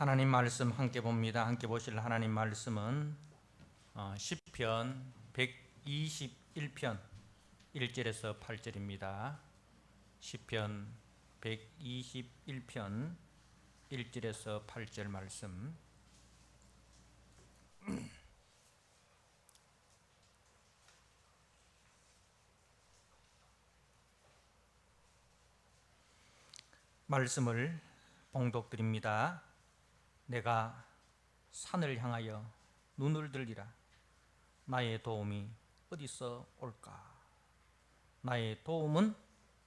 하나님 말씀 함께 봅니다. 함께 보실 하나님 말씀은 시편 121편 1절에서 8절입니다. 시편 121편 1절에서 8절 말씀. 말씀을 봉독드립니다. 내가 산을 향하여 눈을 들리라. 나의 도움이 어디서 올까? 나의 도움은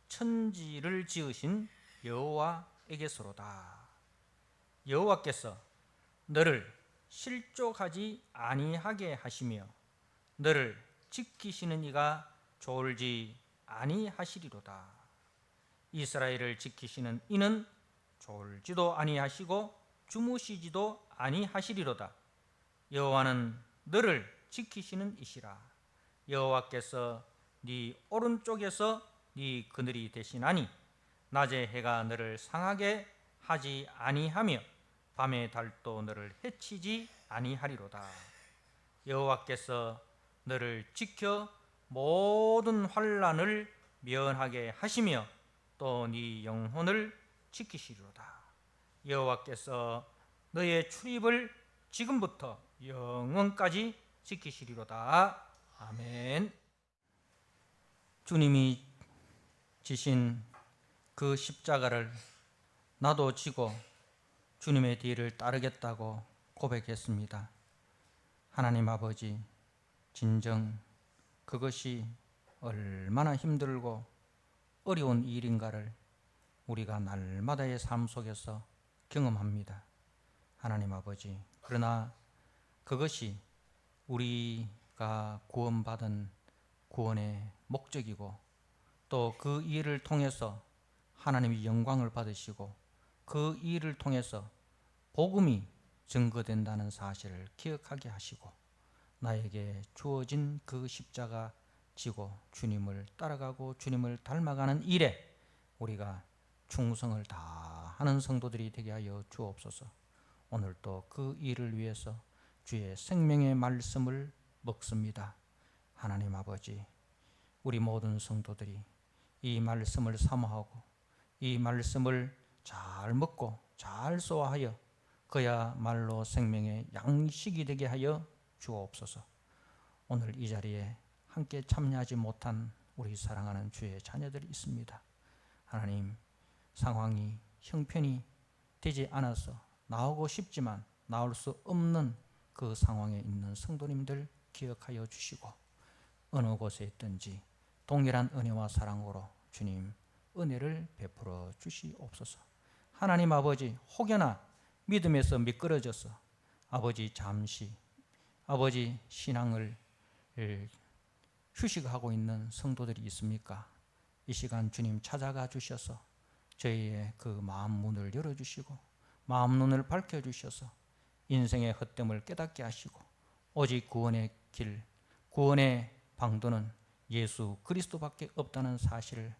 천지를 지으신 여호와에게서로다. 여호와께서 너를 실족하지 아니하게 하시며 너를 지키시는 이가 졸지 아니하시리로다. 이스라엘을 지키시는 이는 졸지도 아니하시고 주무시지도 아니하시리로다. 여호와는 너를 지키시는 이시라. 여호와께서 네 오른쪽에서 네 그늘이 되시나니 낮에 해가 너를 상하게 하지 아니하며 밤의 달도 너를 해치지 아니하리로다. 여호와께서 너를 지켜 모든 환난을 면하게 하시며 또 네 영혼을 지키시리로다. 여호와께서 너의 출입을 지금부터 영원까지 지키시리로다. 아멘. 주님이 지신 그 십자가를 나도 지고 주님의 뒤를 따르겠다고 고백했습니다. 하나님 아버지, 진정 그것이 얼마나 힘들고 어려운 일인가를 우리가 날마다의 삶 속에서 경험합니다. 하나님 아버지, 그러나 그것이 우리가 구원받은 구원의 목적이고 또 그 일을 통해서 하나님이 영광을 받으시고 그 일을 통해서 복음이 증거된다는 사실을 기억하게 하시고 나에게 주어진 그 십자가 지고 주님을 따라가고 주님을 닮아가는 일에 우리가 충성을 다하는 성도들이 되게 하여 주옵소서. 오늘도 그 일을 위해서 주의 생명의 말씀을 먹습니다. 하나님 아버지, 우리 모든 성도들이 이 말씀을 사모하고 이 말씀을 잘 먹고 잘 소화하여 그야말로 생명의 양식이 되게 하여 주옵소서. 오늘 이 자리에 함께 참여하지 못한 우리 사랑하는 주의 자녀들이 있습니다. 하나님, 상황이 형편이 되지 않아서 나오고 싶지만 나올 수 없는 그 상황에 있는 성도님들 기억하여 주시고 어느 곳에 있든지 동일한 은혜와 사랑으로 주님 은혜를 베풀어 주시옵소서. 하나님 아버지, 혹여나 믿음에서 미끄러져서 아버지 잠시 아버지 신앙을 휴식하고 있는 성도들이 있습니까? 이 시간 주님 찾아가 주셔서 저희의 그 마음 문을 열어주시고 마음 눈을 밝혀주셔서 인생의 헛됨을 깨닫게 하시고 오직 구원의 길, 구원의 방도는 예수 그리스도밖에 없다는 사실을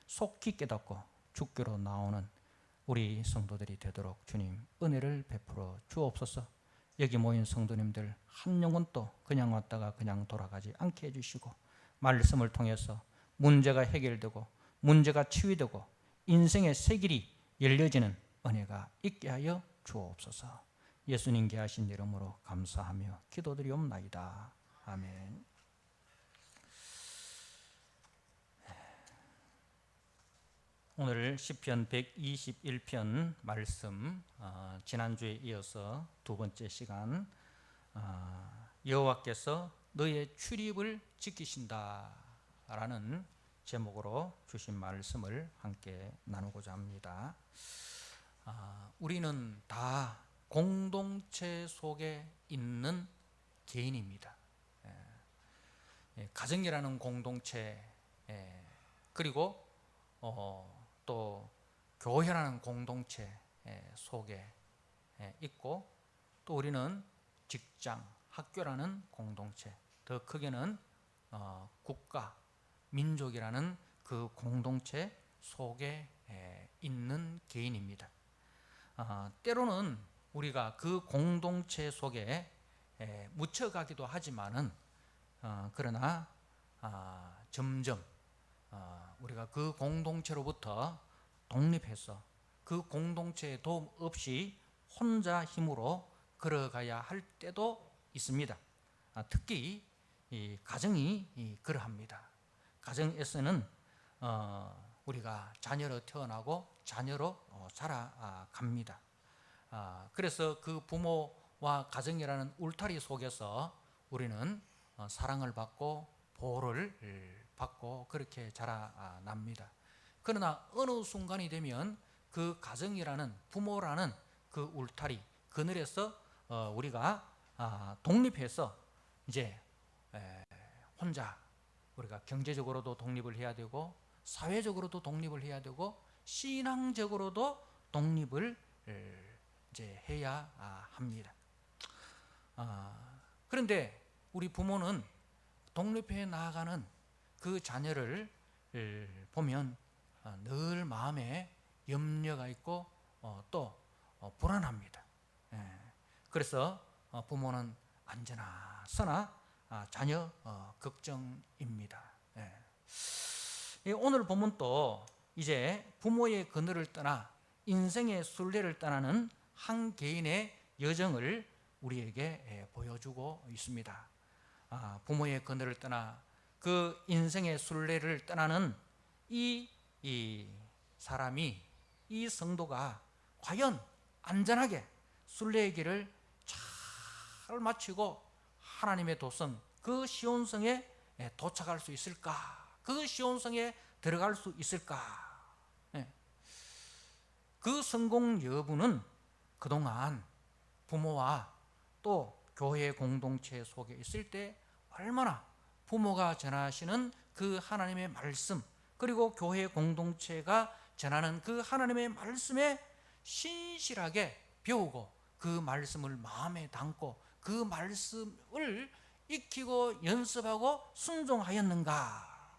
속히 깨닫고 주께로 나오는 우리 성도들이 되도록 주님 은혜를 베풀어 주옵소서. 여기 모인 성도님들 한 영혼도 그냥 왔다가 그냥 돌아가지 않게 해주시고 말씀을 통해서 문제가 해결되고 문제가 치유되고 인생의 새 길이 열려지는 은혜가 있게 하여 주옵소서. 예수님께 하신 이름으로 감사하며 기도드리옵나이다. 아멘. 오늘 시편 121편 말씀, 지난주에 이어서 두 번째 시간, 여호와께서 너의 출입을 지키신다 라는 제목으로 주신 말씀을 함께 나누고자 합니다. 우리는 다 공동체 속에 있는 개인입니다. 가정이라는 공동체, 그리고 또 교회라는 공동체 속에 있고 또 우리는 직장, 학교라는 공동체, 더 크게는 국가, 민족이라는 그 공동체 속에 있는 개인입니다. 때로는 우리가 그 공동체 속에 묻혀가기도 하지만은 그러나 점점 우리가 그 공동체로부터 독립해서 그 공동체의 도움 없이 혼자 힘으로 걸어가야 할 때도 있습니다. 특히 이 가정이 그러합니다. 가정에서는 우리가 자녀로 태어나고 자녀로 자라갑니다. 그래서 그 부모와 가정이라는 울타리 속에서 우리는 사랑을 받고 보호를 받고 그렇게 자라납니다. 그러나 어느 순간이 되면 그 가정이라는 부모라는 그 울타리 그늘에서 우리가 독립해서 이제 혼자 우리가 경제적으로도 독립을 해야 되고 사회적으로도 독립을 해야 되고 신앙적으로도 독립을 이제 해야 합니다. 그런데 우리 부모는 독립해 나아가는 그 자녀를 보면 늘 마음에 염려가 있고 또 불안합니다. 그래서 부모는 언제나 서나 자녀 걱정입니다. 오늘 보면 또 이제 부모의 그늘을 떠나 인생의 순례를 떠나는 한 개인의 여정을 우리에게 보여주고 있습니다. 부모의 그늘을 떠나 그 인생의 순례를 떠나는 이 사람이, 이 성도가 과연 안전하게 순례의 길을 잘 마치고 하나님의 도성, 그 시온성에 도착할 수 있을까? 그 시온성에 들어갈 수 있을까? 그 성공 여부는 그동안 부모와 또 교회 공동체 속에 있을 때 얼마나 부모가 전하시는 그 하나님의 말씀, 그리고 교회 공동체가 전하는 그 하나님의 말씀에 신실하게 배우고 그 말씀을 마음에 담고 그 말씀을 익히고 연습하고 순종하였는가?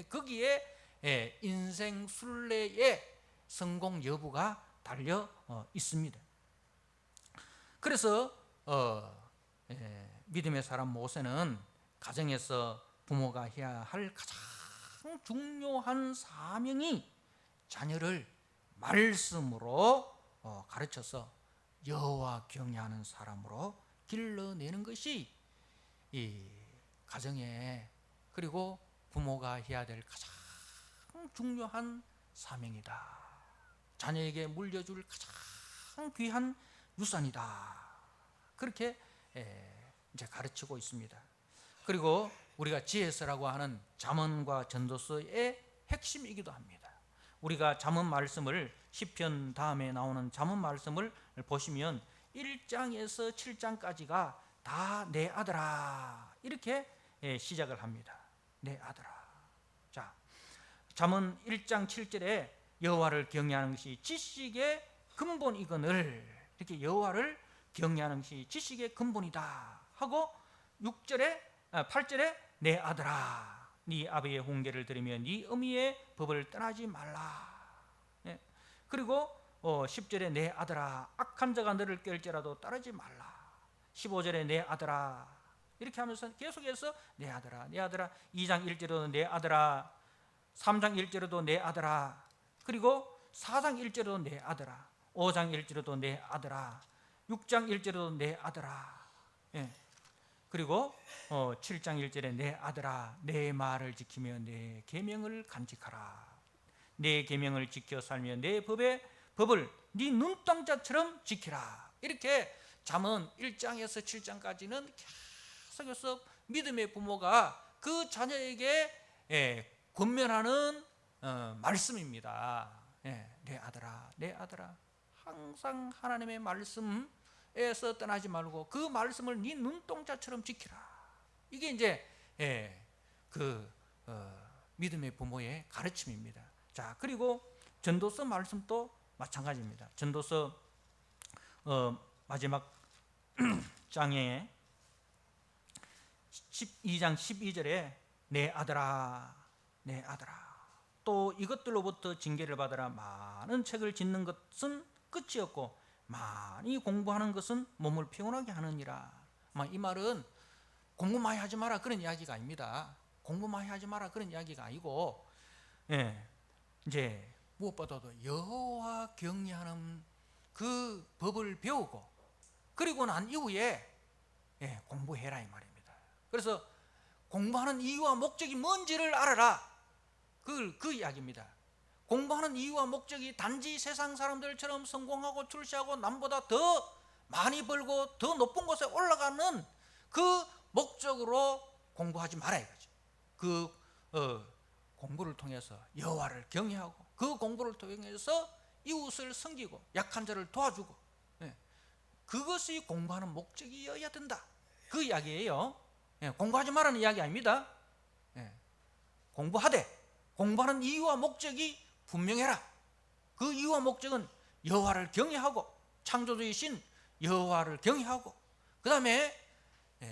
거기에 인생 순례의 성공 여부가 달려 있습니다. 그래서 믿음의 사람 모세는 가정에서 부모가 해야 할 가장 중요한 사명이 자녀를 말씀으로 가르쳐서 여호와 경외하는 사람으로 길러내는 것이 이 가정에, 그리고 부모가 해야 될 가장 중요한 사명이다. 자녀에게 물려줄 가장 귀한 유산이다. 그렇게 이제 가르치고 있습니다. 그리고 우리가 지혜서라고 하는 잠언과 전도서의 핵심이기도 합니다. 우리가 잠언 말씀을 시편 다음에 나오는 잠언 말씀을 보시면 1장에서 7장까지가 다 내 아들아 이렇게 시작을 합니다. 내 아들아. 자, 잠언 1장 7절에 여호와를 경외하는 것이 지식의 근본이거늘, 이렇게 여호와를 경외하는 것이 지식의 근본이다 하고 8절에 내 아들아 네 아버지의 훈계를 들으며 네 어미의 법을 떠나지 말라. 그리고 10절에 내 아들아 악한 자가 너를 깰지라도 따르지 말라. 15절에 내 아들아 이렇게 하면서 계속해서 내 아들아 내 아들아. 2장 1절에도 내 아들아, 3장 1절에도 내 아들아, 그리고 4장 1절에도 내 아들아, 5장 1절에도 내 아들아, 6장 1절에도 내 아들아. 그리고 7장 1절에 내 아들아 내 말을 지키며 내 계명을 간직하라. 내 계명을 지켜 살며 내 법을 네 눈동자처럼 지키라. 이렇게 잠언 1장에서 7장까지는 계속해서 믿음의 부모가 그 자녀에게 권면하는 말씀입니다. 내 아들아 내 아들아 항상 하나님의 말씀에서 떠나지 말고 그 말씀을 네 눈동자처럼 지키라. 이게 이제 그 믿음의 부모의 가르침입니다. 자, 그리고 전도서 말씀도 마찬가지입니다. 전도서 마지막 장에 12장 12절에 내 아들아 내 아들아 또 이것들로부터 징계를 받으라. 많은 책을 짓는 것은 끝이 없고 많이 공부하는 것은 몸을 피곤하게 하느니라. 이 말은 공부 많이 하지 마라 그런 이야기가 아닙니다. 공부 많이 하지 마라 그런 이야기가 아니고, 이제 무엇보다도 여호와 경외하는 그 법을 배우고 그리고 난 이후에 공부해라 이 말입니다. 그래서 공부하는 이유와 목적이 뭔지를 알아라, 그 이야기입니다. 공부하는 이유와 목적이 단지 세상 사람들처럼 성공하고 출세하고 남보다 더 많이 벌고 더 높은 곳에 올라가는 그 목적으로 공부하지 마라 이거죠. 공부를 통해서 여호와를 경외하고 그 공부를 통해서 이웃을 섬기고 약한 자를 도와주고, 그것이 공부하는 목적이어야 된다, 그 이야기예요. 공부하지 말라는 이야기 아닙니다. 공부하는 이유와 목적이 분명해라. 그 이유와 목적은 여호와를 경외하고 창조주이신 여호와를 경외하고 그 다음에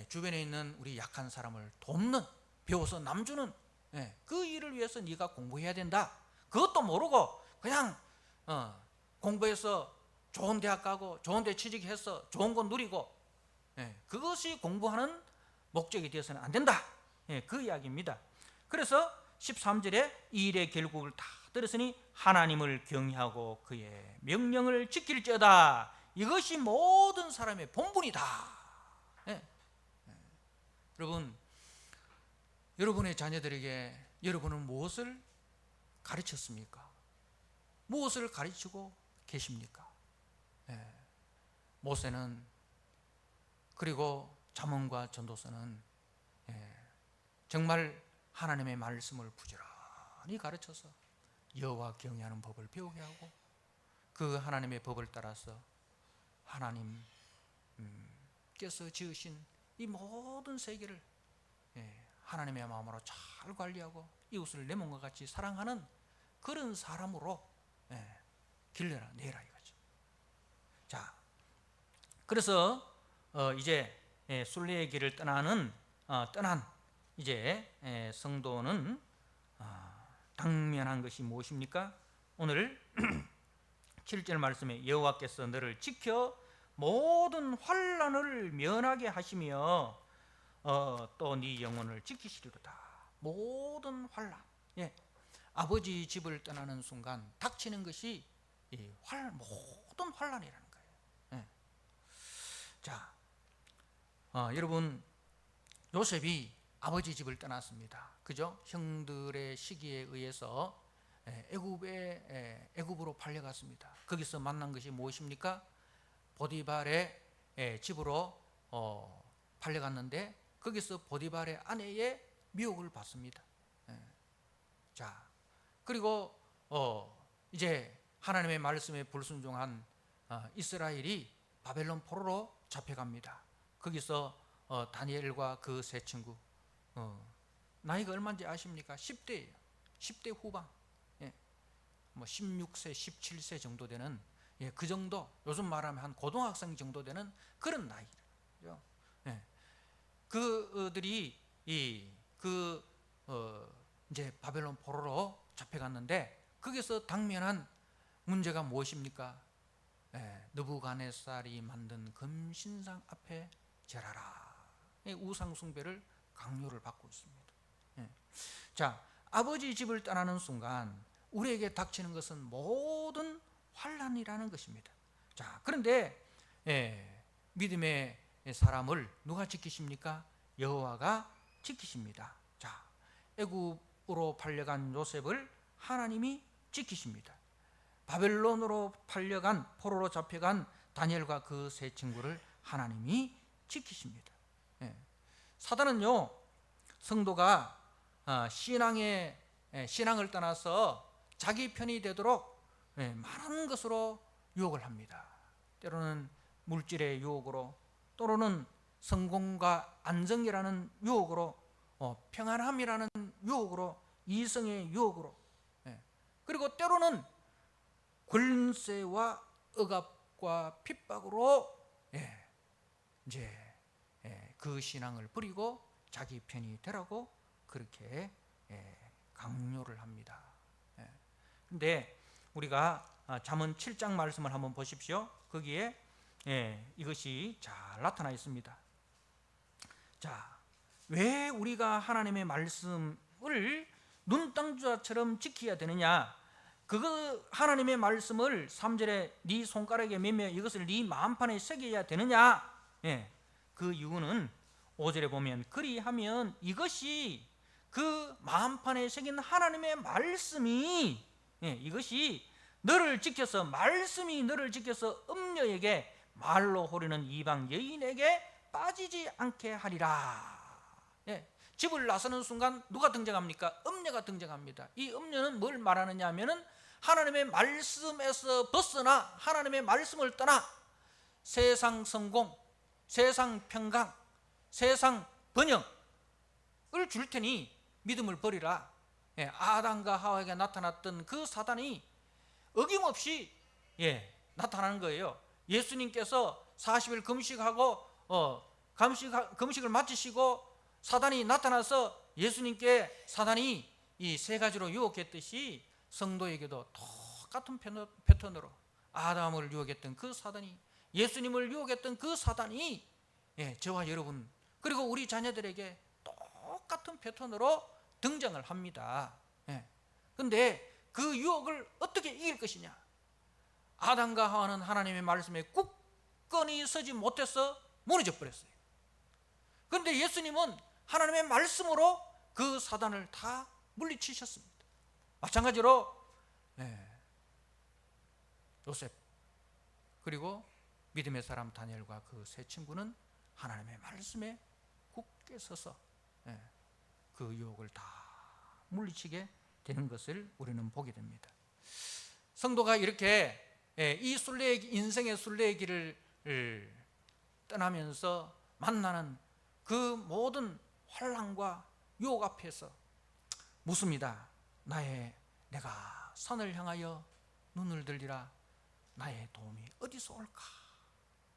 주변에 있는 우리 약한 사람을 돕는, 배워서 남주는 그 일을 위해서 네가 공부해야 된다. 그것도 모르고 그냥 공부해서 좋은 대학 가고 좋은 데 취직해서 좋은 거 누리고 그것이 공부하는 목적이 되어서는 안 된다, 그 이야기입니다. 그래서 13절에 이 일의 결국을 다 들었으니 하나님을 경외하고 그의 명령을 지킬지어다. 이것이 모든 사람의 본분이다. 여러분, 여러분의 자녀들에게 여러분은 무엇을 가르쳤습니까? 무엇을 가르치고 계십니까? 모세는, 그리고 잠언과 전도서는 정말 하나님의 말씀을 부지런히 가르쳐서 여호와 경외하는 법을 배우게 하고 그 하나님의 법을 따라서 하나님께서 지으신 이 모든 세계를 하나님의 마음으로 잘 관리하고 이웃을 내 몸과 같이 사랑하는 그런 사람으로 길러내라 이거죠. 자, 그래서 이제 순례의 길을 떠난 이제 성도는 당면한 것이 무엇입니까? 오늘 7절 말씀에 여호와께서 너를 지켜 모든 환난을 면하게 하시며 또 네 영혼을 지키시리로다. 모든 환난, 아버지 집을 떠나는 순간 닥치는 것이 모든 환난이라는 거예요. 자, 여러분, 요셉이 아버지 집을 떠났습니다. 그죠? 형들의 시기에 의해서 애굽으로 팔려갔습니다. 거기서 만난 것이 무엇입니까? 보디발의 집으로 팔려갔는데 거기서 보디발의 아내의 미혹을 받습니다. 자, 그리고 이제 하나님의 말씀에 불순종한 이스라엘이 바벨론 포로로 잡혀갑니다. 거기서 다니엘과 그 세 친구, 나이가 얼마인지 아십니까? 10대예요. 10대 후반, 뭐 16세, 17세 정도 되는, 그 정도, 요즘 말하면 한 고등학생 정도 되는 그런 나이죠. 그들이 이제 바벨론 포로로 잡혀갔는데 거기서 당면한 문제가 무엇입니까? 느부갓네살이 만든 금신상 앞에 절하라. 우상 숭배를 강요를 받고 있습니다. 자, 아버지 집을 떠나는 순간 우리에게 닥치는 것은 모든 환난이라는 것입니다. 자, 그런데 믿음의 사람을 누가 지키십니까? 여호와가 지키십니다. 자, 애굽으로 팔려간 요셉을 하나님이 지키십니다. 바벨론으로 팔려간, 포로로 잡혀간 다니엘과 그 세 친구를 하나님이 지키십니다. 사단은요, 성도가 신앙을 떠나서 자기 편이 되도록 많은 것으로 유혹을 합니다. 때로는 물질의 유혹으로, 또는 성공과 안정이라는 유혹으로, 평안함이라는 유혹으로, 이성의 유혹으로, 그리고 때로는 권세와 억압과 핍박으로 이제 그 신앙을 버리고 자기 편이 되라고 그렇게 강요를 합니다. 그런데 우리가 잠언 7장 말씀을 한번 보십시오. 거기에 이것이 잘 나타나 있습니다. 자, 왜 우리가 하나님의 말씀을 눈동자처럼 지켜야 되느냐? 그거 하나님의 말씀을 3절에 네 손가락에 매며 이것을 네 마음판에 새겨야 되느냐? 그 이유는 5절에 보면 그리하면 이것이 그 마음판에 새긴 하나님의 말씀이 이것이 너를 지켜서 말씀이 너를 지켜서 음녀에게 말로 호르는 이방 여인에게 빠지지 않게 하리라. 집을 나서는 순간 누가 등장합니까? 음녀가 등장합니다. 이 음녀는 뭘 말하느냐 하면은 하나님의 말씀에서 벗어나 하나님의 말씀을 떠나 세상 성공, 세상 평강, 세상 번영을 줄 테니 믿음을 버리라. 아담과 하와에게 나타났던 그 사단이 어김없이 나타나는 거예요. 예수님께서 40일 금식하고 금식을 마치시고 사단이 나타나서 예수님께 사단이 이 세 가지로 유혹했듯이 성도에게도 똑같은 패턴으로 아담을 유혹했던 그 사단이, 예수님을 유혹했던 그 사단이 저와 여러분 그리고 우리 자녀들에게 똑같은 패턴으로 등장을 합니다. 그런데 그 유혹을 어떻게 이길 것이냐? 아담과 하와는 하나님의 말씀에 굳건히 서지 못해서 무너져 버렸어요. 그런데 예수님은 하나님의 말씀으로 그 사단을 다 물리치셨습니다. 마찬가지로 요셉 그리고 믿음의 사람 다니엘과 그 세 친구는 하나님의 말씀에 굳게 서서 그 유혹을 다 물리치게 되는 것을 우리는 보게 됩니다. 성도가 이렇게 이 인생의 순례의 길을 떠나면서 만나는 그 모든 환난과 유혹 앞에서 묻습니다. 내가 산을 향하여 눈을 들리라. 나의 도움이 어디서 올까?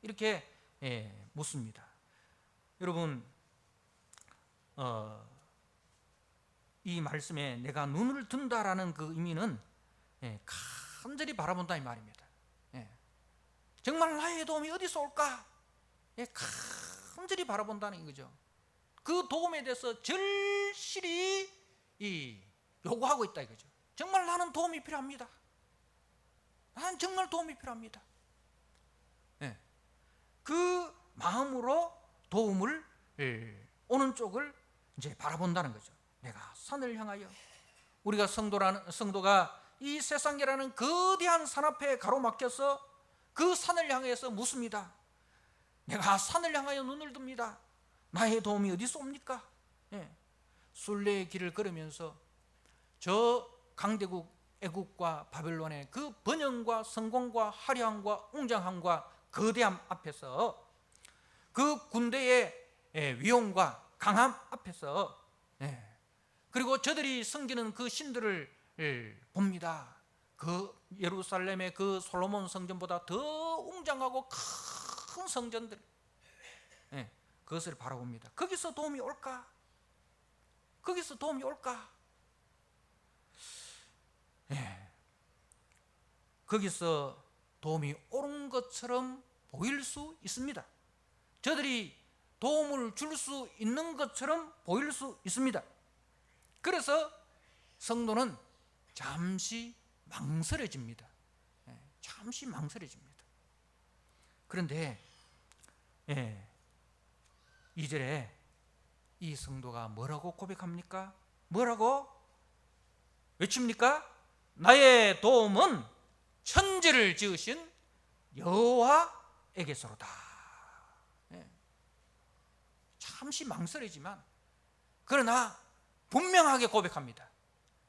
이렇게 묻습니다. 여러분, 이 말씀에 내가 눈을 든다라는 그 의미는 간절히 바라본다 이 말입니다. 정말 나의 도움이 어디서 올까? 간절히 바라본다는 거죠. 그 도움에 대해서 절실히 요구하고 있다 이거죠. 정말 나는 도움이 필요합니다. 나는 정말 도움이 필요합니다. 그 마음으로 도움을 오는 쪽을 이제 바라본다는 거죠. 내가 산을 향하여, 우리가 성도가 이 세상이라는 거대한 산 앞에 가로막혀서 그 산을 향해서 묻습니다. 내가 산을 향하여 눈을 듭니다. 나의 도움이 어디서 옵니까? 순례의 길을 걸으면서 저 강대국 애국과 바벨론의 그 번영과 성공과 화려함과 웅장함과 거대함 앞에서 그 군대의 위용과 강함 앞에서 그리고 저들이 섬기는 그 신들을 봅니다. 그 예루살렘의 그 솔로몬 성전보다 더 웅장하고 큰 성전들, 그것을 바라봅니다. 거기서 도움이 올까? 거기서 도움이 올까? 거기서 도움이 오는 것처럼 보일 수 있습니다. 저들이 도움을 줄 수 있는 것처럼 보일 수 있습니다. 그래서 성도는 잠시 망설여집니다. 잠시 망설여집니다. 그런데 2절에 이 성도가 뭐라고 고백합니까? 뭐라고 외칩니까? 나의 도움은 천지를 지으신 여호와에게서로다. 잠시 망설이지만 그러나 분명하게 고백합니다.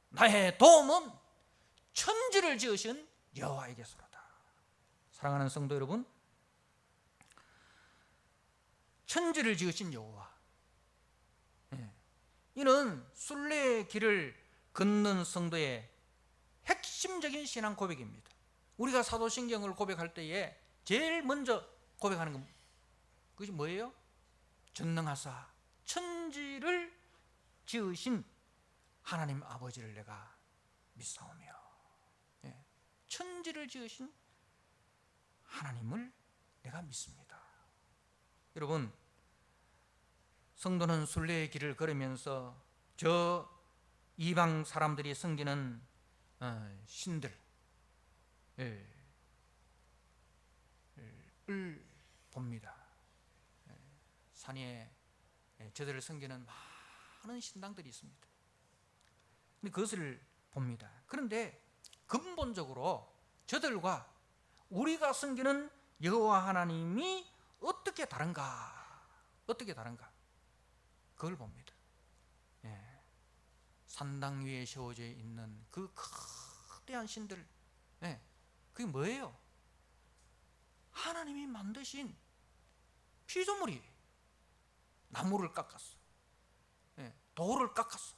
나의 도움은 천지를 지으신 여호와에게서로다. 사랑하는 성도 여러분, 천지를 지으신 여호와, 이는 순례의 길을 걷는 성도의 핵심적인 신앙 고백입니다. 우리가 사도신경을 고백할 때에 제일 먼저 고백하는 건 그것이 뭐예요? 전능하사 천지를 지으신 하나님 아버지를 내가 믿사오며, 천지를 지으신 하나님을 내가 믿습니다. 여러분, 성도는 순례의 길을 걸으면서 저 이방 사람들이 섬기는 신들을 봅니다. 산 위에 저들을 섬기는 많은 신당들이 있습니다. 근데 그것을 봅니다. 그런데 근본적으로 저들과 우리가 섬기는 여호와 하나님이 어떻게 다른가? 그걸 봅니다. 산당 위에 세워져 있는 그 거대한 신들, 그게 뭐예요? 하나님이 만드신 피조물이 나무를 깎았어, 돌을 깎았어.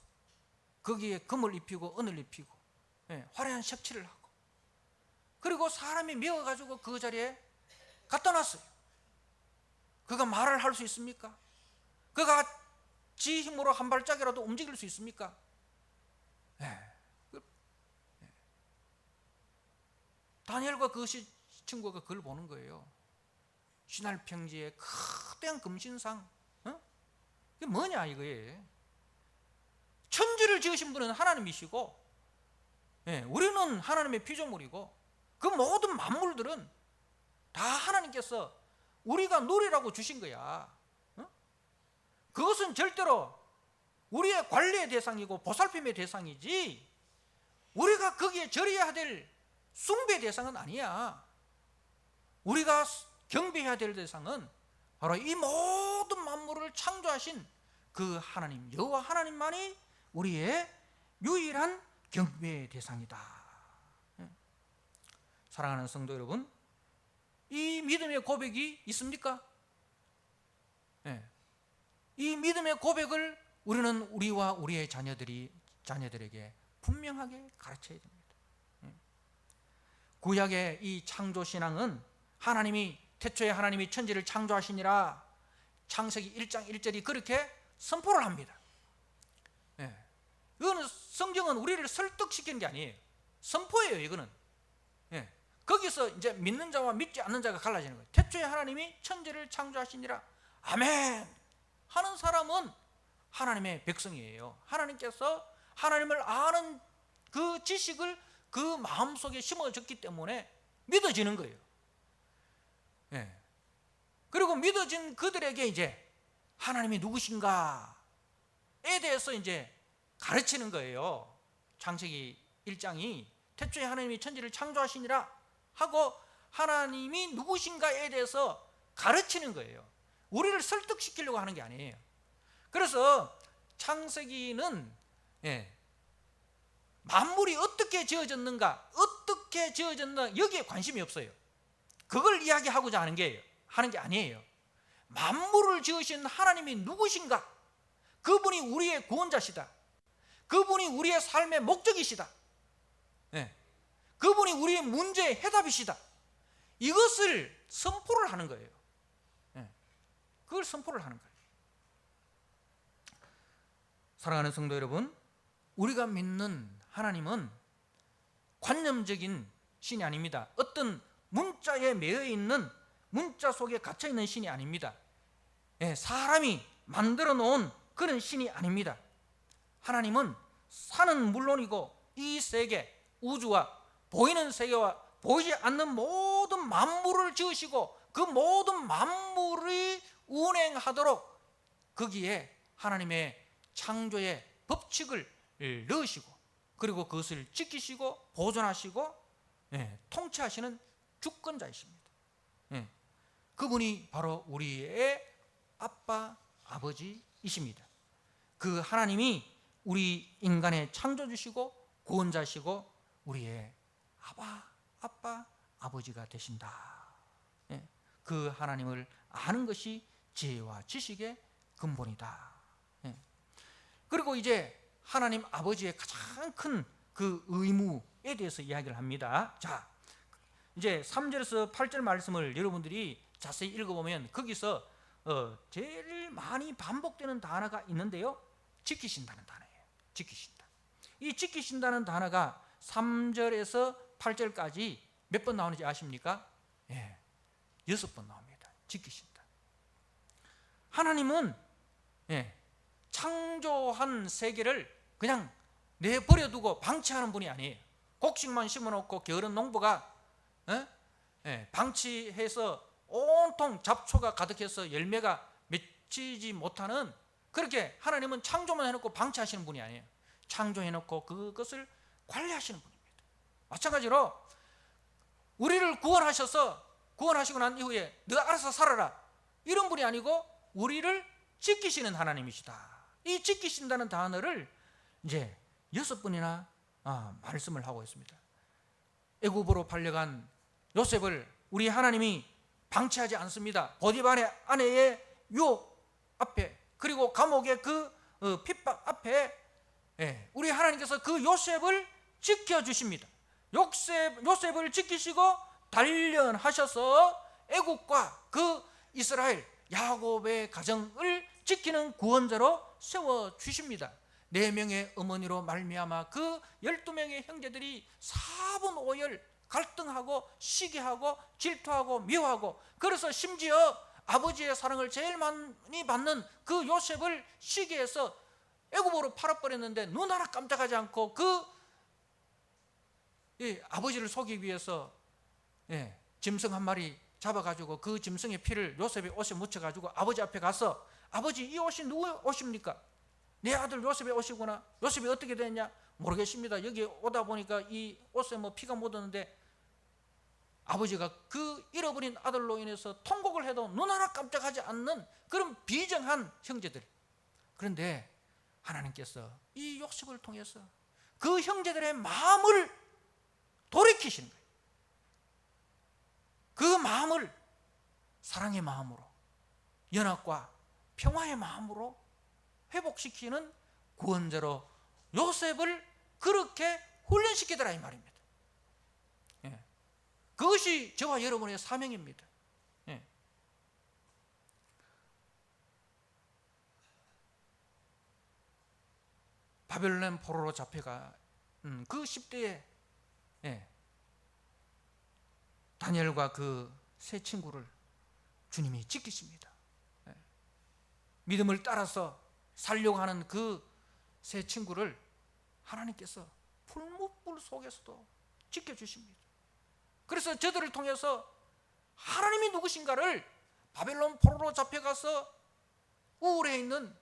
거기에 금을 입히고 은을 입히고 화려한 색칠을 하고, 그리고 사람이 메어가지고 그 자리에 갖다 놨어요. 그가 말을 할 수 있습니까? 그가 지 힘으로 한 발짝이라도 움직일 수 있습니까? 다니엘과 그 친구가 그걸 보는 거예요. 신할 평지의 거대한 금신상, 이게 뭐냐 이거예요. 천지를 지으신 분은 하나님이시고, 우리는 하나님의 피조물이고, 그 모든 만물들은 다 하나님께서 우리가 누리라고 주신 거야. 그것은 절대로 우리의 관리의 대상이고 보살핌의 대상이지, 우리가 거기에 절해야 될 숭배의 대상은 아니야. 우리가 경배해야 될 대상은 바로 이 모든 만물을 창조하신 그 하나님, 여호와 하나님만이 우리의 유일한 경배의 대상이다. 사랑하는 성도 여러분, 이 믿음의 고백이 있습니까? 이 믿음의 고백을 우리는 우리와 우리의 자녀들에게 분명하게 가르쳐야 됩니다. 구약의 이 창조신앙은 태초에 하나님이 천지를 창조하시니라, 창세기 1장 1절이 그렇게 선포를 합니다. 이거는 성경은 우리를 설득시키는 게 아니에요. 선포예요. 이거는 거기서 이제 믿는 자와 믿지 않는 자가 갈라지는 거예요. 태초에 하나님이 천지를 창조하시니라, 아멘 하는 사람은 하나님의 백성이에요. 하나님께서 하나님을 아는 그 지식을 그 마음속에 심어졌기 때문에 믿어지는 거예요. 그리고 믿어진 그들에게 이제 하나님이 누구신가에 대해서 이제 가르치는 거예요. 창세기 1장이 태초에 하나님이 천지를 창조하시니라 하고 하나님이 누구신가에 대해서 가르치는 거예요. 우리를 설득시키려고 하는 게 아니에요. 그래서 창세기는 만물이 어떻게 지어졌는가 여기에 관심이 없어요. 그걸 이야기하고자 하는 게 아니에요. 만물을 지으신 하나님이 누구신가? 그분이 우리의 구원자시다. 그분이 우리의 삶의 목적이시다. 그분이 우리의 문제의 해답이시다. 이것을 선포를 하는 거예요. 그걸 선포를 하는 거예요. 사랑하는 성도 여러분, 우리가 믿는 하나님은 관념적인 신이 아닙니다. 어떤 문자에 매여 있는, 문자 속에 갇혀 있는 신이 아닙니다. 사람이 만들어 놓은 그런 신이 아닙니다. 하나님은 산은 물론이고 이 세계, 우주와 보이는 세계와 보이지 않는 모든 만물을 지으시고 그 모든 만물이 운행하도록 거기에 하나님의 창조의 법칙을 넣으시고, 그리고 그것을 지키시고 보존하시고 통치하시는 주권자이십니다. 그분이 바로 우리의 아빠, 아버지이십니다. 그 하나님이 우리 인간의 창조주시고 구원자시고 우리의 아빠, 아버지가 되신다. 그 하나님을 아는 것이 지혜와 지식의 근본이다. 그리고 이제 하나님 아버지의 가장 큰 그 의무에 대해서 이야기를 합니다. 자, 이제 3절에서 8절 말씀을 여러분들이 자세히 읽어보면 거기서 제일 많이 반복되는 단어가 있는데요, 지키신다는 단어예요. 지키신다. 이 지키신다는 단어가 3절에서 8절까지 몇 번 나오는지 아십니까? 6번 나옵니다. 지키신다. 하나님은 창조한 세계를 그냥 내버려두고 방치하는 분이 아니에요. 곡식만 심어놓고 게으른 농부가 방치해서 온통 잡초가 가득해서 열매가 맺히지 못하는, 그렇게 하나님은 창조만 해놓고 방치하시는 분이 아니에요. 창조해놓고 그것을 관리하시는 분입니다. 마찬가지로 우리를 구원하시고 난 이후에 너 알아서 살아라 이런 분이 아니고 우리를 지키시는 하나님이시다. 이 지키신다는 단어를 이제 6번이나 말씀을 하고 있습니다. 애굽으로 팔려간 요셉을 우리 하나님이 방치하지 않습니다. 보디발의 아내의 유혹 앞에, 그리고 감옥의 그 핍박 앞에 우리 하나님께서 그 요셉을 지켜주십니다. 요셉을 지키시고 단련하셔서 애국과 그 이스라엘 야곱의 가정을 지키는 구원자로 세워주십니다. 4명의 어머니로 말미암아 그 12명의 형제들이 4분 5열 갈등하고 시기하고 질투하고 미워하고, 그래서 심지어 아버지의 사랑을 제일 많이 받는 그 요셉을 시기해서 애굽으로 팔아버렸는데 눈 하나 깜짝하지 않고 그 아버지를 속이기 위해서 짐승 한 마리 잡아가지고 그 짐승의 피를 요셉의 옷에 묻혀가지고 아버지 앞에 가서, 아버지 이 옷이 누구의 옷입니까? 내 아들 요셉의 옷이구나. 요셉이 어떻게 됐냐? 모르겠습니다. 여기 오다 보니까 이 옷에 피가 묻었는데, 아버지가 그 잃어버린 아들로 인해서 통곡을 해도 눈 하나 깜짝하지 않는 그런 비정한 형제들. 그런데 하나님께서 이 요셉을 통해서 그 형제들의 마음을 돌이키시는 거예요. 그 마음을 사랑의 마음으로, 연합과 평화의 마음으로 회복시키는 구원자로 요셉을 그렇게 훈련시키더라 이 말입니다. 그것이 저와 여러분의 사명입니다. 바벨론 포로로 잡혀가 그 10대에 다니엘과 그 세 친구를 주님이 지키십니다. 믿음을 따라서 살려고 하는 그 세 친구를 하나님께서 풀무불 속에서도 지켜주십니다. 그래서 저들을 통해서 하나님이 누구신가를 바벨론 포로로 잡혀가서 우울해 있는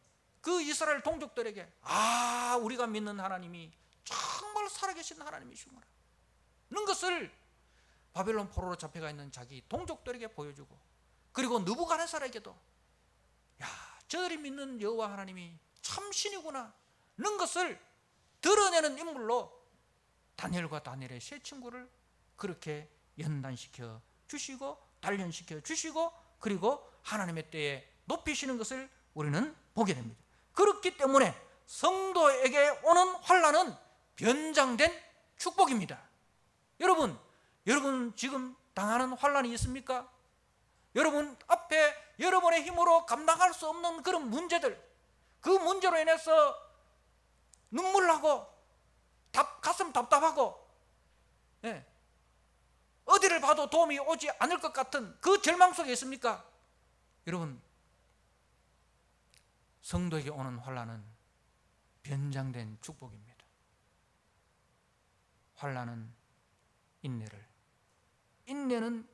그 이스라엘 동족들에게, 우리가 믿는 하나님이 정말 살아계신 하나님이시구나 는 것을 바벨론 포로로 잡혀가 있는 자기 동족들에게 보여주고, 그리고 느부갓네살에게도 저들이 믿는 여호와 하나님이 참신이구나 는 것을 드러내는 인물로 다니엘과 다니엘의 세 친구를 그렇게 연단시켜 주시고 단련시켜 주시고, 그리고 하나님의 때에 높이시는 것을 우리는 보게 됩니다. 그렇기 때문에 성도에게 오는 환난은 변장된 축복입니다. 여러분 지금 당하는 환난이 있습니까? 여러분 앞에 여러분의 힘으로 감당할 수 없는 그런 문제들, 그 문제로 인해서 눈물 나고 가슴 답답하고 어디를 봐도 도움이 오지 않을 것 같은 그 절망 속에 있습니까? 여러분, 성도에게 오는 환난은 변장된 축복입니다. 환난은 인내를, 인내는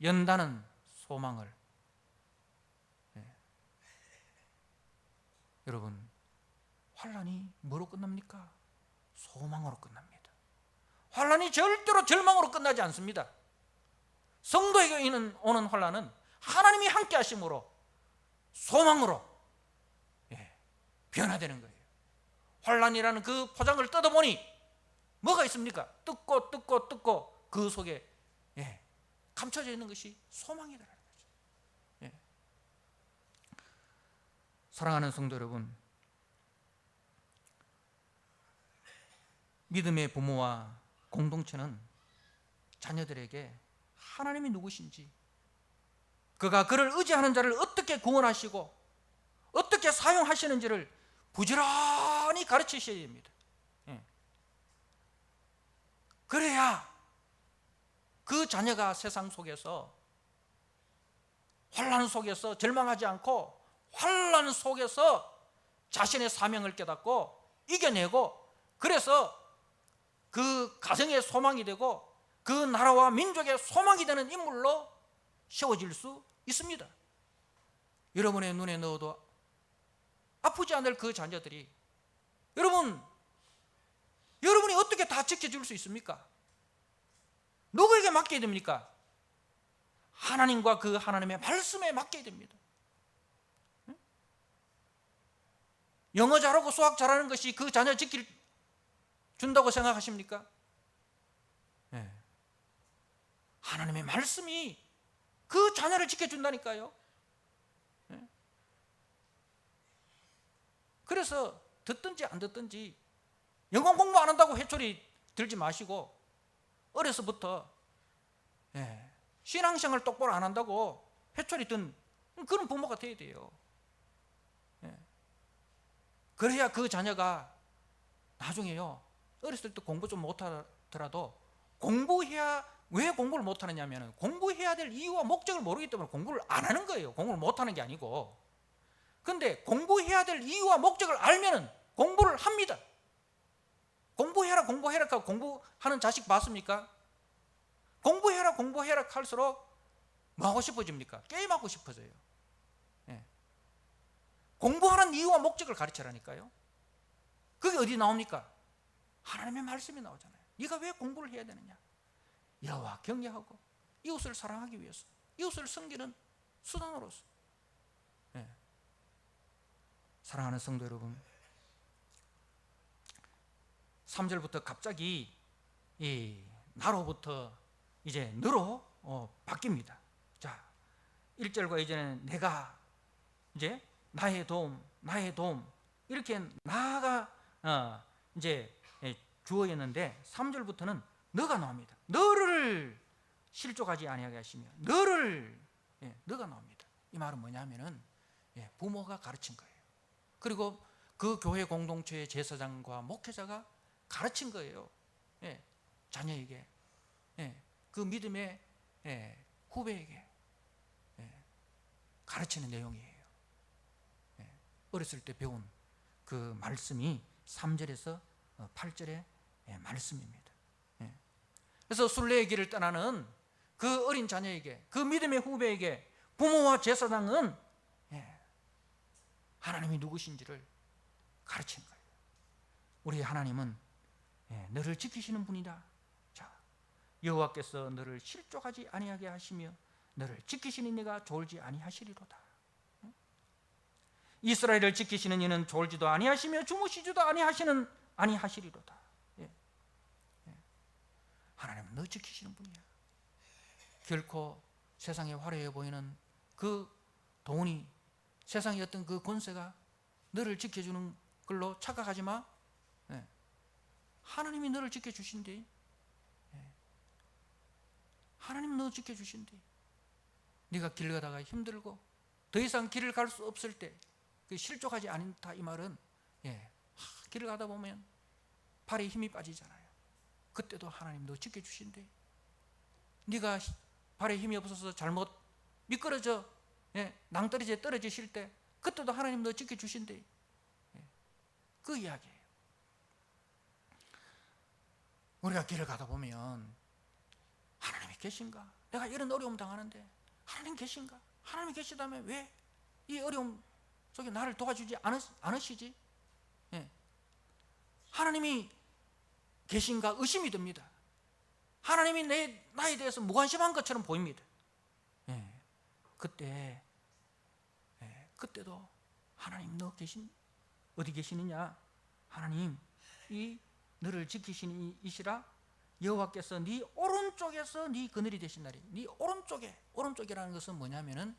연단은 소망을. 여러분, 환난이 뭐로 끝납니까? 소망으로 끝납니다. 환난이 절대로 절망으로 끝나지 않습니다. 성도에게 오는 환난은 하나님이 함께 하심으로 소망으로 변화되는 거예요. 환난이라는 그 포장을 뜯어보니 뭐가 있습니까? 뜯고 그 속에 감춰져 있는 것이 소망이라는 거죠. 사랑하는 성도 여러분, 믿음의 부모와 공동체는 자녀들에게 하나님이 누구신지, 그가 그를 의지하는 자를 어떻게 구원하시고 어떻게 사용하시는지를 부지런히 가르치셔야 됩니다. 그래야 그 자녀가 세상 속에서, 환난 속에서 절망하지 않고 환난 속에서 자신의 사명을 깨닫고 이겨내고, 그래서 그 가정의 소망이 되고 그 나라와 민족의 소망이 되는 인물로 세워질 수 있습니다. 여러분의 눈에 넣어도 아프지 않을 그 자녀들이 여러분이 어떻게 다 지켜줄 수 있습니까? 누구에게 맡겨야 됩니까? 하나님과 그 하나님의 말씀에 맡겨야 됩니다. 영어 잘하고 수학 잘하는 것이 그 자녀 준다고 생각하십니까? 네. 하나님의 말씀이 그 자녀를 지켜준다니까요. 네. 그래서 듣든지 안 듣든지 영어 공부 안 한다고 회초리 들지 마시고, 어려서부터 신앙생활 똑바로 안 한다고 회초리 든 그런 부모가 돼야 돼요. 그래야 그 자녀가 나중에요, 어렸을 때 공부 좀 못하더라도 왜 공부를 못하느냐면 공부해야 될 이유와 목적을 모르기 때문에 공부를 안 하는 거예요. 공부를 못하는 게 아니고. 근데 공부해야 될 이유와 목적을 알면은 공부를 합니다. 공부해라 하고 공부하는 자식 봤습니까? 공부해라 할수록 뭐 하고 싶어집니까? 게임하고 싶어져요. 공부하는 이유와 목적을 가르치라니까요. 그게 어디 나옵니까? 하나님의 말씀이 나오잖아요. 네가 왜 공부를 해야 되느냐? 여호와 경외하고 이웃을 사랑하기 위해서, 이웃을 섬기는 수단으로서. 사랑하는 성도 여러분, 3절부터 갑자기 이 나로부터 이제 너로 바뀝니다. 자, 1절과 이제는 내가 이제 나의 도움 이렇게 나가 이제 주어였는데 3절부터는 너가 나옵니다. 너를 실족하지 아니하게 하시며 너가 나옵니다. 이 말은 뭐냐면은 부모가 가르친 거예요. 그리고 그 교회 공동체의 제사장과 목회자가 가르친 거예요. 자녀에게, 그 믿음의 후배에게 가르치는 내용이에요. 어렸을 때 배운 그 말씀이 3절에서 8절의 말씀입니다. 그래서 순례의 길을 떠나는 그 어린 자녀에게, 그 믿음의 후배에게 부모와 제사장은 하나님이 누구신지를 가르친 거예요. 우리 하나님은 너를 지키시는 분이다. 자, 여호와께서 너를 실족하지 아니하게 하시며 너를 지키시는 이가 졸지 아니하시리로다. 이스라엘을 지키시는 이는 졸지도 아니하시며 주무시지도 아니하시리로다. 하나님은 너 지키시는 분이야. 결코 세상에 화려해 보이는 그 돈이, 세상의 어떤 그 권세가 너를 지켜주는 걸로 착각하지 마. 하나님이 너를 지켜주신대. 하나님 너 지켜주신대. 네가 길 가다가 힘들고 더 이상 길을 갈 수 없을 때 실족하지 않다, 이 말은 길을 가다 보면 발에 힘이 빠지잖아요. 그때도 하나님 너 지켜주신대. 네가 발에 힘이 없어서 잘못 미끄러져 낭떠러지에 떨어지실 때 그때도 하나님 너 지켜주신대. 그 이야기예요. 우리가 길을 가다 보면 하나님이 계신가? 내가 이런 어려움 당하는데 하나님 계신가? 하나님이 계시다면 왜 이 어려움 속에 나를 도와주지 않으시지? 하나님이 계신가 의심이 듭니다. 하나님이 나에 대해서 무관심한 것처럼 보입니다. 그때도 하나님 너 어디 계시느냐? 하나님 이 너를 지키시는 이시라 여호와께서 네 오른쪽에서 네 그늘이 되신 날이. 네 오른쪽이라는 것은 뭐냐면은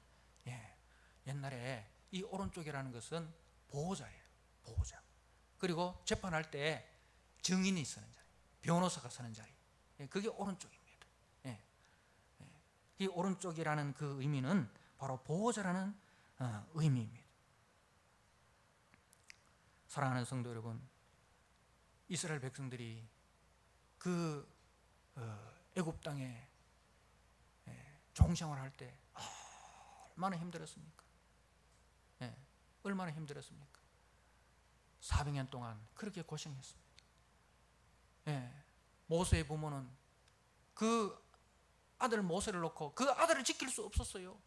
옛날에 이 오른쪽이라는 것은 보호자예요. 보호자. 그리고 재판할 때 증인이 서는 자리, 변호사가 서는 자리, 그게 오른쪽입니다. 이 오른쪽이라는 그 의미는 바로 보호자라는 의미입니다. 사랑하는 성도 여러분, 이스라엘 백성들이 그 애굽 땅에 종생활할 때 얼마나 힘들었습니까? 얼마나 힘들었습니까? 400년 동안 그렇게 고생했습니다. 모세의 부모는 그 아들 모세를 놓고 그 아들을 지킬 수 없었어요.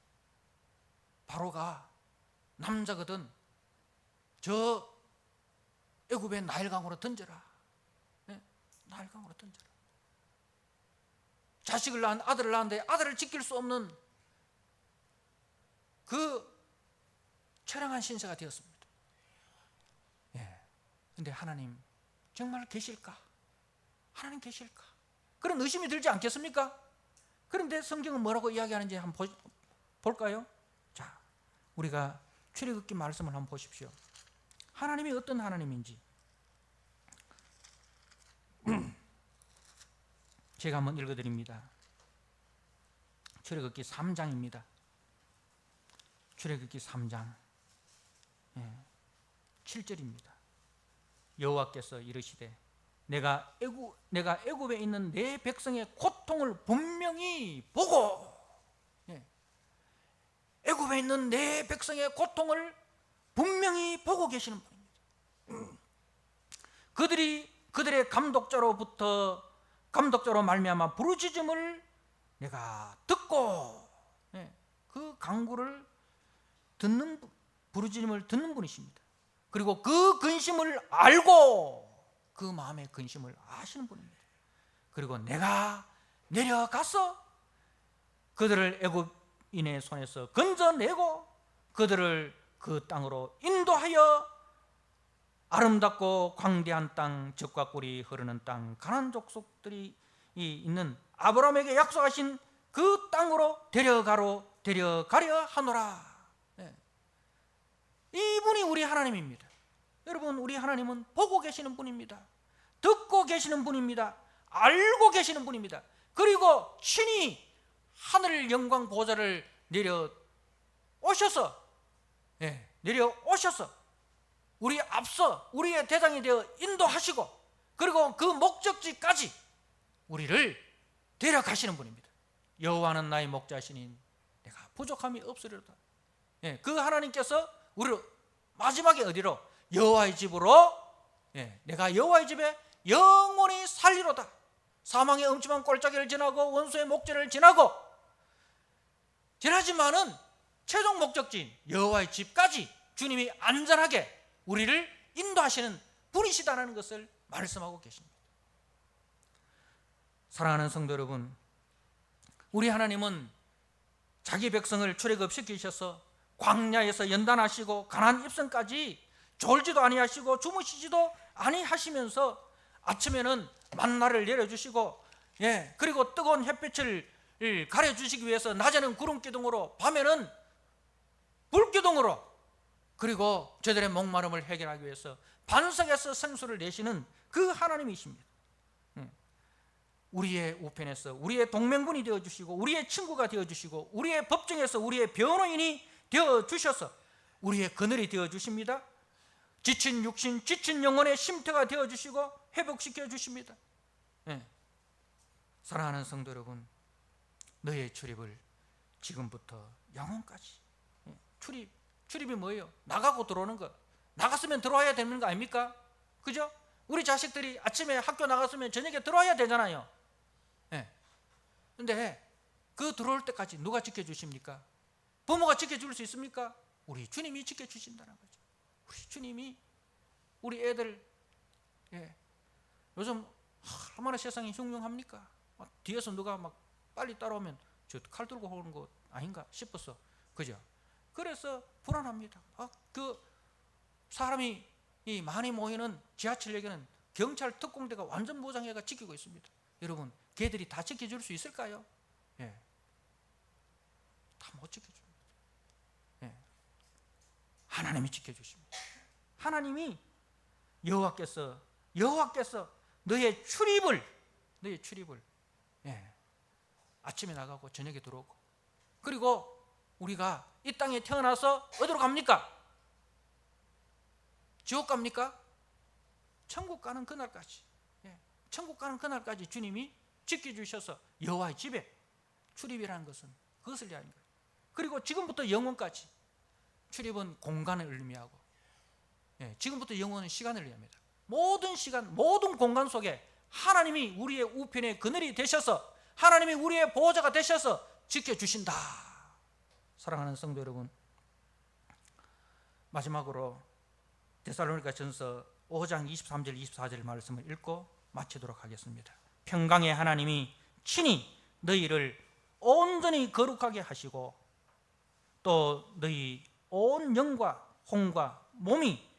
바로가 남자거든 저 애굽의 나일강으로 던져라. 나일강으로 던져라. 자식을 낳은 아들을 낳았는데 아들을 지킬 수 없는 그 처량한 신세가 되었습니다. 그런데 하나님 정말 계실까? 하나님 계실까? 그런 의심이 들지 않겠습니까? 그런데 성경은 뭐라고 이야기하는지 한번 볼까요? 자, 우리가 출애굽기 말씀을 한번 보십시오. 하나님이 어떤 하나님인지 제가 한번 읽어드립니다. 출애굽기 3장입니다. 출애굽기 3장 7절입니다. 여호와께서 이르시되 내가 애굽에 있는 내 백성의 고통을 분명히 보고 애굽에 있는 내 백성의 고통을 분명히 보고 계시는 분입니다. 그들의 감독자로 말미암아 부르짖음을 내가 듣고 그 간구를 부르짖음을 듣는 분이십니다. 그리고 그 근심을 알고 그 마음의 근심을 아시는 분입니다. 그리고 내가 내려가서 그들을 애굽인의 손에서 건져내고 그들을 그 땅으로 인도하여 아름답고 광대한 땅, 젖과 꿀이 흐르는 땅, 가나안 족속들이 있는 아브라함에게 약속하신 그 땅으로 데려가려 하노라. 이분이 우리 하나님입니다. 여러분, 우리 하나님은 보고 계시는 분입니다. 듣고 계시는 분입니다. 알고 계시는 분입니다. 그리고 친히 하늘 영광 보좌를 내려오셔서 우리 앞서 우리의 대장이 되어 인도하시고 그리고 그 목적지까지 우리를 데려가시는 분입니다. 여호와는 나의 목자시니 내가 부족함이 없으리로다. 그 하나님께서 우리를 마지막에 어디로? 여호와의 집으로, 내가 여호와의 집에 영원히 살리로다. 사망의 음침한 골짜기를 지나고 원수의 목전을 지나지만은 최종 목적지인 여호와의 집까지 주님이 안전하게 우리를 인도하시는 분이시다는 것을 말씀하고 계십니다. 사랑하는 성도 여러분, 우리 하나님은 자기 백성을 출애굽시키셔서 광야에서 연단하시고 가나안 입성까지 졸지도 아니하시고 주무시지도 아니하시면서 아침에는 만나를 내려주시고 그리고 뜨거운 햇빛을 가려주시기 위해서 낮에는 구름기둥으로 밤에는 불기둥으로 그리고 저들의 목마름을 해결하기 위해서 반석에서 생수를 내시는 그 하나님이십니다. 우리의 우편에서 우리의 동맹군이 되어주시고 우리의 친구가 되어주시고 우리의 법정에서 우리의 변호인이 되어주셔서 우리의 그늘이 되어주십니다. 지친 육신, 지친 영혼의 쉼터가 되어주시고 회복시켜 주십니다. 사랑하는 성도 여러분, 너의 출입을 지금부터 영혼까지 출입이 뭐예요? 나가고 들어오는 거. 나갔으면 들어와야 되는 거 아닙니까? 그죠? 우리 자식들이 아침에 학교 나갔으면 저녁에 들어와야 되잖아요. 근데 그 들어올 때까지 누가 지켜주십니까? 부모가 지켜줄 수 있습니까? 우리 주님이 지켜주신다는 거죠. 우리 주님이 우리 애들 요즘 얼마나 세상이 흉흉합니까? 뒤에서 누가 막 빨리 따라오면 저 칼 들고 오는 거 아닌가 싶어서 그죠? 그래서 불안합니다. 그 사람이 많이 모이는 지하철역에는 경찰 특공대가 완전 무장해가 지키고 있습니다. 여러분, 걔들이 다 지켜줄 수 있을까요? 다 못 지켜줍니다. 하나님이 지켜주십니다. 하나님이 여호와께서 너의 출입을 아침에 나가고 저녁에 들어오고 그리고 우리가 이 땅에 태어나서 어디로 갑니까? 지옥 갑니까? 천국 가는 그날까지 주님이 지켜주셔서 여호와의 집에 출입이라는 것은 그것을 이야기하는 거예요. 그리고 지금부터 영원까지 출입은 공간을 의미하고, 지금부터 영원은 시간을 의미합니다. 모든 시간, 모든 공간 속에 하나님이 우리의 우편의 그늘이 되셔서, 하나님이 우리의 보호자가 되셔서 지켜주신다. 사랑하는 성도 여러분, 마지막으로 데살로니가 전서 5장 23절 24절 말씀을 읽고 마치도록 하겠습니다. 평강의 하나님이 친히 너희를 온전히 거룩하게 하시고, 또 너희 온 영과 혼과 몸이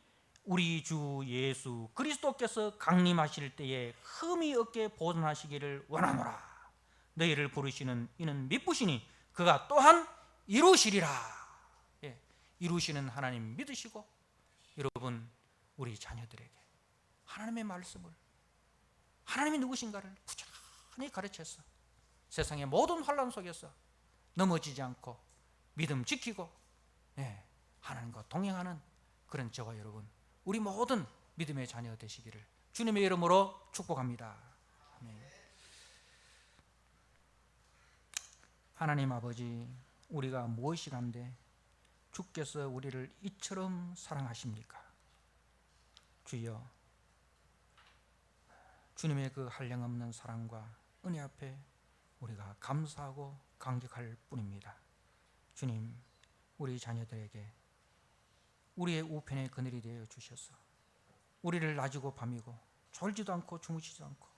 우리 주 예수 그리스도께서 강림하실 때에 흠이 없게 보존하시기를 원하노라. 너희를 부르시는 이는 미쁘시니 그가 또한 이루시리라. 이루시는 하나님 믿으시고, 여러분, 우리 자녀들에게 하나님의 말씀을, 하나님이 누구신가를 부지런히 가르쳐서 세상의 모든 환난 속에서 넘어지지 않고 믿음 지키고, 하나님과 동행하는 그런 저와 여러분, 우리 모든 믿음의 자녀 되시기를 주님의 이름으로 축복합니다. 아멘. 하나님 아버지, 우리가 무엇이 간데 주께서 우리를 이처럼 사랑하십니까? 주여, 주님의 그 한량없는 사랑과 은혜 앞에 우리가 감사하고 감격할 뿐입니다. 주님, 우리 자녀들에게 우리의 우편의 그늘이 되어 주셔서 우리를 낮이고 밤이고 졸지도 않고 주무시지도 않고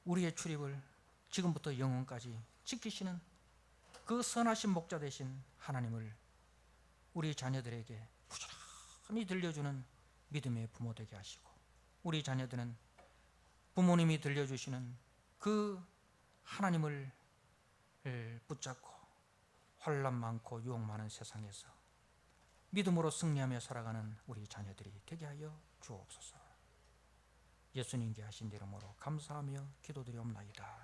우리의 출입을 지금부터 영원까지 지키시는 그 선하신 목자 되신 하나님을 우리 자녀들에게 부지런히 들려주는 믿음의 부모 되게 하시고, 우리 자녀들은 부모님이 들려주시는 그 하나님을 붙잡고 환난 많고 유혹 많은 세상에서 믿음으로 승리하며 살아가는 우리 자녀들이 되게 하여 주옵소서. 예수님께 하신 이름으로 감사하며 기도드리옵나이다.